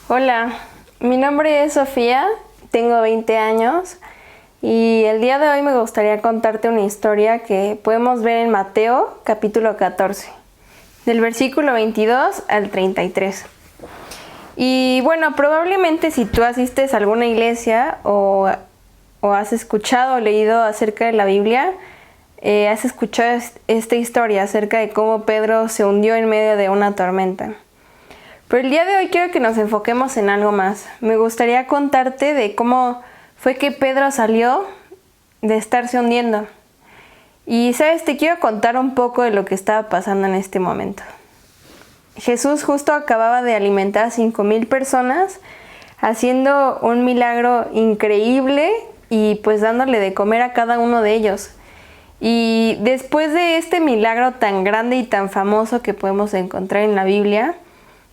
Hola, mi nombre es Sofía, tengo 20 años y el día de hoy me gustaría contarte una historia que podemos ver en Mateo capítulo 14, del versículo 22 al 33. Y bueno, probablemente si tú asistes a alguna iglesia o has escuchado o leído acerca de la Biblia, has escuchado esta historia acerca de cómo Pedro se hundió en medio de una tormenta. Pero el día de hoy quiero que nos enfoquemos en algo más. Me gustaría contarte de cómo fue que Pedro salió de estarse hundiendo. Y sabes, te quiero contar un poco de lo que estaba pasando en este momento. Jesús justo acababa de alimentar a 5,000 personas, haciendo un milagro increíble y pues dándole de comer a cada uno de ellos. Y después de este milagro tan grande y tan famoso que podemos encontrar en la Biblia,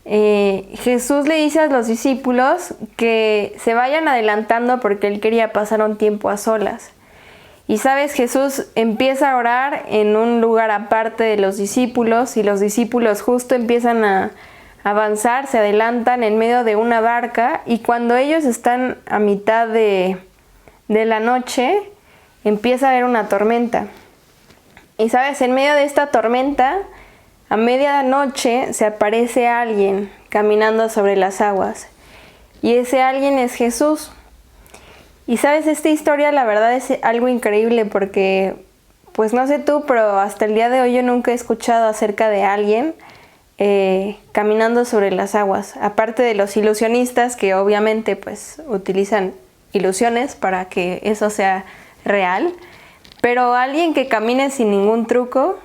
Jesús le dice a los discípulos que se vayan adelantando porque él quería pasar un tiempo a solas. Y sabes, Jesús empieza a orar en un lugar aparte de los discípulos y los discípulos justo empiezan a avanzar, se adelantan en medio de una barca y cuando ellos están a mitad de la noche empieza a haber una tormenta. Y sabes, en medio de esta tormenta, a medianoche se aparece alguien caminando sobre las aguas y ese alguien es Jesús. Y sabes, esta historia la verdad es algo increíble porque, pues no sé tú, pero hasta el día de hoy yo nunca he escuchado acerca de alguien caminando sobre las aguas, aparte de los ilusionistas que obviamente pues utilizan ilusiones para que eso sea real, pero alguien que camine sin ningún truco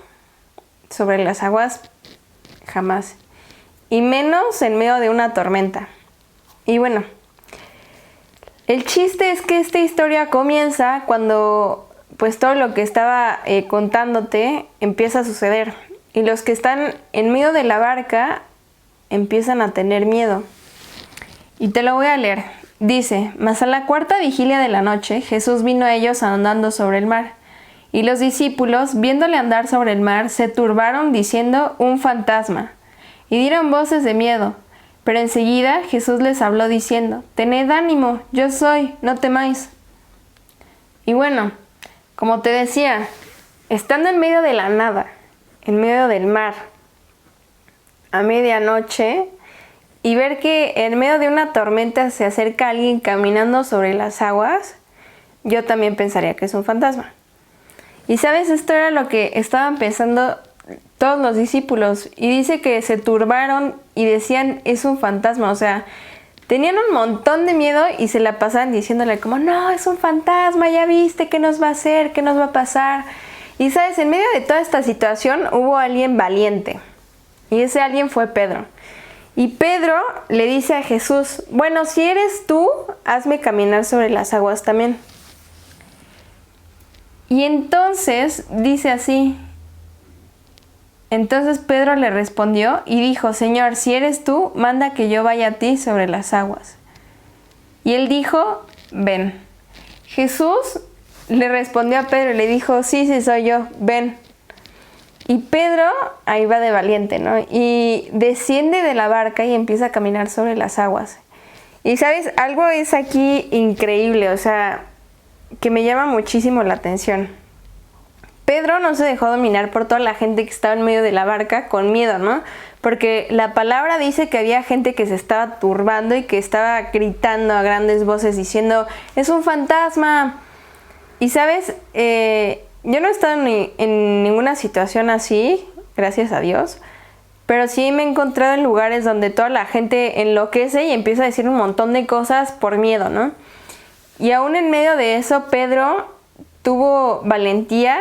sobre las aguas, jamás. Y menos en medio de una tormenta. Y bueno, el chiste es que esta historia comienza cuando pues todo lo que estaba contándote empieza a suceder. Y los que están en medio de la barca empiezan a tener miedo. Y te lo voy a leer. Dice: mas a la cuarta vigilia de la noche, Jesús vino a ellos andando sobre el mar. Y los discípulos, viéndole andar sobre el mar, se turbaron diciendo: un fantasma. Y dieron voces de miedo. Pero enseguida Jesús les habló diciendo: tened ánimo, yo soy, no temáis. Y bueno, como te decía, estando en medio de la nada, en medio del mar, a medianoche, y ver que en medio de una tormenta se acerca alguien caminando sobre las aguas, yo también pensaría que es un fantasma. Y sabes, esto era lo que estaban pensando todos los discípulos. Y dice que se turbaron y decían: es un fantasma. O sea, tenían un montón de miedo y se la pasaban diciéndole como: no, es un fantasma, ya viste, ¿qué nos va a hacer? ¿Qué nos va a pasar? Y sabes, en medio de toda esta situación hubo alguien valiente. Y ese alguien fue Pedro. Y Pedro le dice a Jesús: bueno, si eres tú, hazme caminar sobre las aguas también. Y entonces dice así: entonces Pedro le respondió y dijo: Señor, si eres tú, manda que yo vaya a ti sobre las aguas. Y él dijo: ven. Jesús le respondió a Pedro y le dijo: sí, soy yo, ven. Y Pedro ahí va de valiente, ¿no? Y desciende de la barca y empieza a caminar sobre las aguas. Y sabes, algo es aquí increíble, o sea, que me llama muchísimo la atención. Pedro no se dejó dominar por toda la gente que estaba en medio de la barca con miedo, ¿no? Porque la palabra dice que había gente que se estaba turbando y que estaba gritando a grandes voces diciendo: es un fantasma. Y sabes, yo no he estado en ninguna situación así, gracias a Dios, pero sí me he encontrado en lugares donde toda la gente enloquece y empieza a decir un montón de cosas por miedo, ¿no? Y aún en medio de eso, Pedro tuvo valentía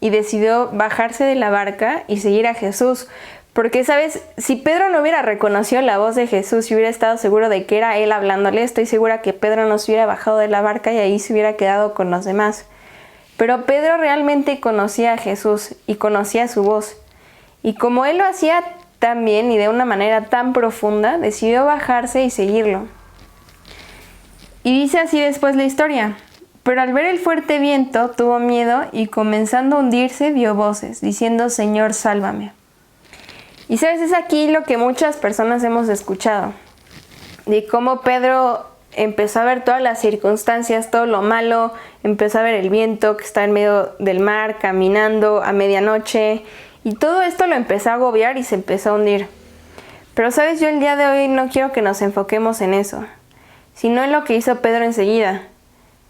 y decidió bajarse de la barca y seguir a Jesús. Porque, ¿sabes? Si Pedro no hubiera reconocido la voz de Jesús y hubiera estado seguro de que era él hablándole, estoy segura que Pedro no se hubiera bajado de la barca y ahí se hubiera quedado con los demás. Pero Pedro realmente conocía a Jesús y conocía su voz. Y como él lo hacía tan bien y de una manera tan profunda, decidió bajarse y seguirlo. Y dice así después la historia: pero al ver el fuerte viento tuvo miedo y comenzando a hundirse dio voces, diciendo: Señor, sálvame. Y sabes, es aquí lo que muchas personas hemos escuchado. de cómo Pedro empezó a ver todas las circunstancias, todo lo malo, empezó a ver el viento que está en medio del mar, caminando a medianoche, y todo esto lo empezó a agobiar y se empezó a hundir. Pero sabes, yo el día de hoy no quiero que nos enfoquemos en eso, sino en lo que hizo Pedro enseguida.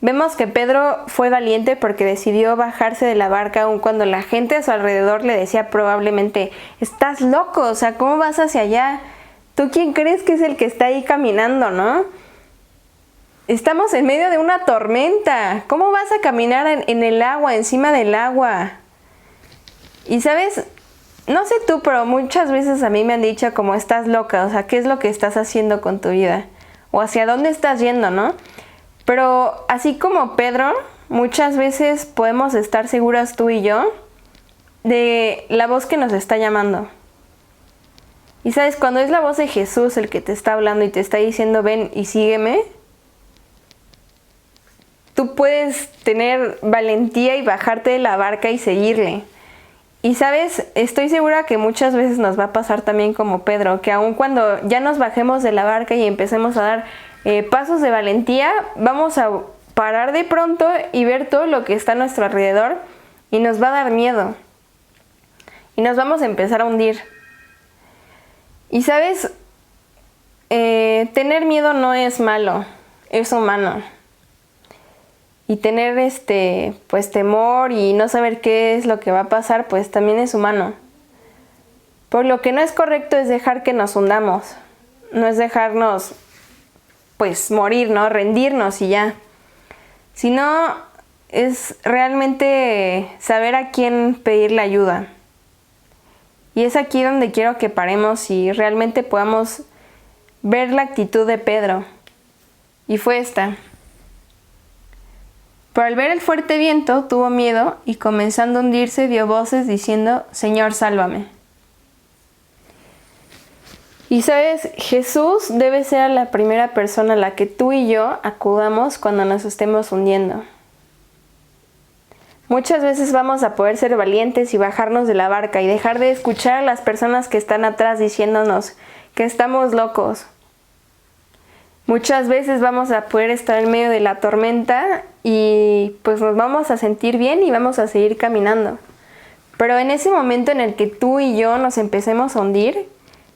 Vemos que Pedro fue valiente porque decidió bajarse de la barca aun cuando la gente a su alrededor le decía probablemente, estás loco, o sea, ¿cómo vas hacia allá? ¿Tú quién crees que es el que está ahí caminando, no? Estamos en medio de una tormenta. ¿Cómo vas a caminar en el agua, encima del agua? Y sabes, no sé tú, pero muchas veces a mí me han dicho como estás loca, o sea, ¿qué es lo que estás haciendo con tu vida? O hacia dónde estás yendo, ¿no? Pero así como Pedro, muchas veces podemos estar seguras tú y yo de la voz que nos está llamando. Y sabes, cuando es la voz de Jesús el que te está hablando y te está diciendo ven y sígueme, tú puedes tener valentía y bajarte de la barca y seguirle. Y sabes, estoy segura que muchas veces nos va a pasar también como Pedro, que aun cuando ya nos bajemos de la barca y empecemos a dar pasos de valentía, vamos a parar de pronto y ver todo lo que está a nuestro alrededor y nos va a dar miedo. Y nos vamos a empezar a hundir. Y sabes, tener miedo no es malo, es humano. Y tener pues temor y no saber qué es lo que va a pasar, pues también es humano. Por lo que no es correcto es dejar que nos hundamos. No es dejarnos pues morir, ¿no? Rendirnos y ya. Sino es realmente saber a quién pedirle ayuda. Y es aquí donde quiero que paremos y realmente podamos ver la actitud de Pedro. Y fue esta. Pero al ver el fuerte viento tuvo miedo y comenzando a hundirse dio voces diciendo, Señor, sálvame. Y sabes, Jesús debe ser la primera persona a la que tú y yo acudamos cuando nos estemos hundiendo. Muchas veces vamos a poder ser valientes y bajarnos de la barca y dejar de escuchar a las personas que están atrás diciéndonos que estamos locos. Muchas veces vamos a poder estar en medio de la tormenta y pues nos vamos a sentir bien y vamos a seguir caminando. Pero en ese momento en el que tú y yo nos empecemos a hundir,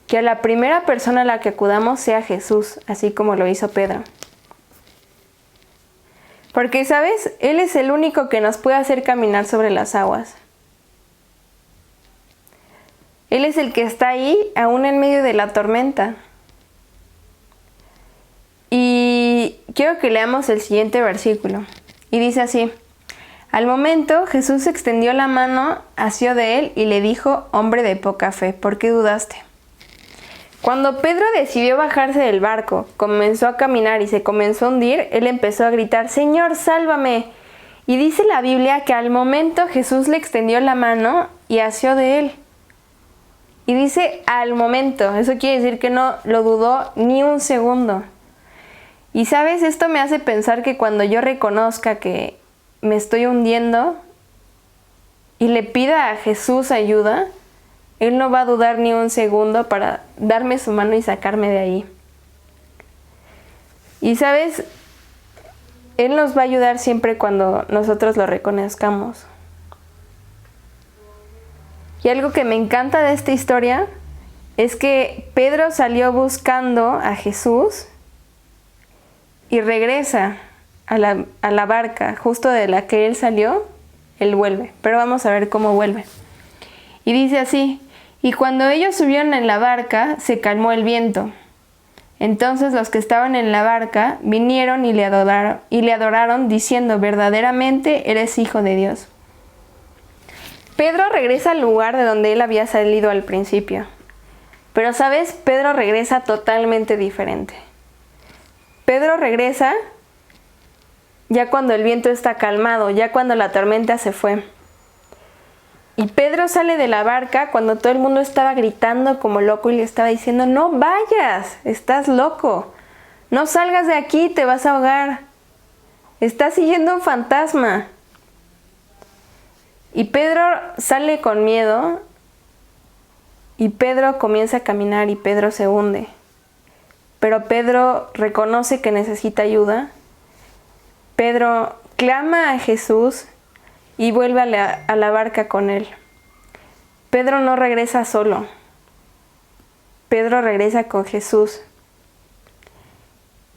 que a la primera persona a la que acudamos sea Jesús, así como lo hizo Pedro. Porque, ¿sabes? Él es el único que nos puede hacer caminar sobre las aguas. Él es el que está ahí, aún en medio de la tormenta. Y quiero que leamos el siguiente versículo. Y dice así, al momento Jesús extendió la mano, asió de él y le dijo, hombre de poca fe, ¿por qué dudaste? Cuando Pedro decidió bajarse del barco, comenzó a caminar y se comenzó a hundir, él empezó a gritar, Señor, sálvame. Y dice la Biblia que al momento Jesús le extendió la mano y asió de él. Y dice al momento, eso quiere decir que no lo dudó ni un segundo. Y sabes, esto me hace pensar que cuando yo reconozca que me estoy hundiendo y le pida a Jesús ayuda, Él no va a dudar ni un segundo para darme su mano y sacarme de ahí. Y sabes, Él nos va a ayudar siempre cuando nosotros lo reconozcamos. Y algo que me encanta de esta historia es que Pedro salió buscando a Jesús y regresa a la barca, justo de la que él salió, él vuelve. Pero vamos a ver cómo vuelve. Y dice así, y cuando ellos subieron en la barca, se calmó el viento. Entonces los que estaban en la barca vinieron y le adoraron diciendo, verdaderamente eres hijo de Dios. Pedro regresa al lugar de donde él había salido al principio. Pero ¿sabes? Pedro regresa totalmente diferente. Pedro regresa ya cuando el viento está calmado, ya cuando la tormenta se fue. Y Pedro sale de la barca cuando todo el mundo estaba gritando como loco y le estaba diciendo, no vayas, estás loco, no salgas de aquí, te vas a ahogar, estás siguiendo un fantasma. Y Pedro sale con miedo y Pedro comienza a caminar y Pedro se hunde. pero Pedro reconoce que necesita ayuda. Pedro clama a Jesús y vuelve a la barca con él. Pedro no regresa solo. Pedro regresa con Jesús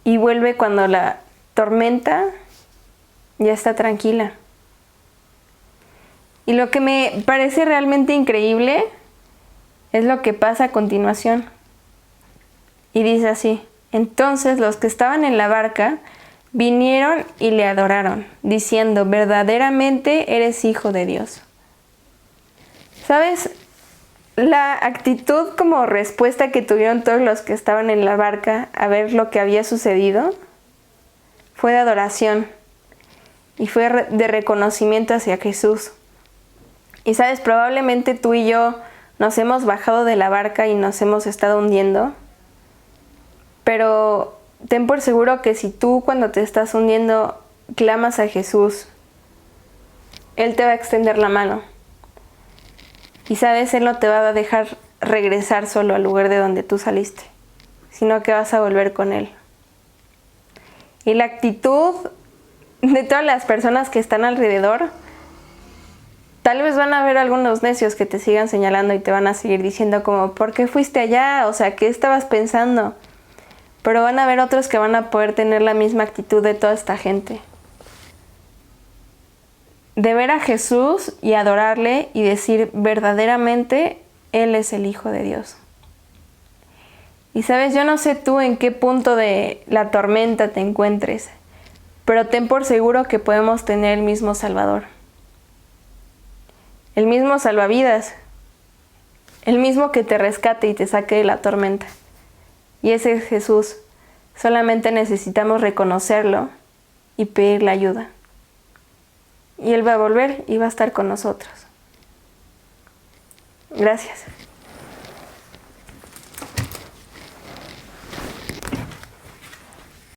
y vuelve cuando la tormenta ya está tranquila. Y lo que me parece realmente increíble es lo que pasa a continuación. Y dice así: entonces los que estaban en la barca vinieron y le adoraron, diciendo: verdaderamente eres hijo de Dios. ¿Sabes? La actitud como respuesta que tuvieron todos los que estaban en la barca a ver lo que había sucedido fue de adoración y fue de reconocimiento hacia Jesús. Y sabes, probablemente tú y yo nos hemos bajado de la barca y nos hemos estado hundiendo, pero ten por seguro que si tú cuando te estás hundiendo clamas a Jesús, Él te va a extender la mano. Y sabes, Él no te va a dejar regresar solo al lugar de donde tú saliste, sino que vas a volver con Él. Y la actitud de todas las personas que están alrededor, tal vez van a haber algunos necios que te sigan señalando y te van a seguir diciendo como: ¿por qué fuiste allá? O sea, ¿qué estabas pensando? Pero van a haber otros que van a poder tener la misma actitud de toda esta gente. De ver a Jesús y adorarle y decir: verdaderamente Él es el Hijo de Dios. Y sabes, yo no sé tú en qué punto de la tormenta te encuentres, pero ten por seguro que podemos tener el mismo Salvador. El mismo salvavidas. El mismo que te rescate y te saque de la tormenta. Y ese es Jesús. Solamente necesitamos reconocerlo y pedirle ayuda. Y Él va a volver y va a estar con nosotros. Gracias.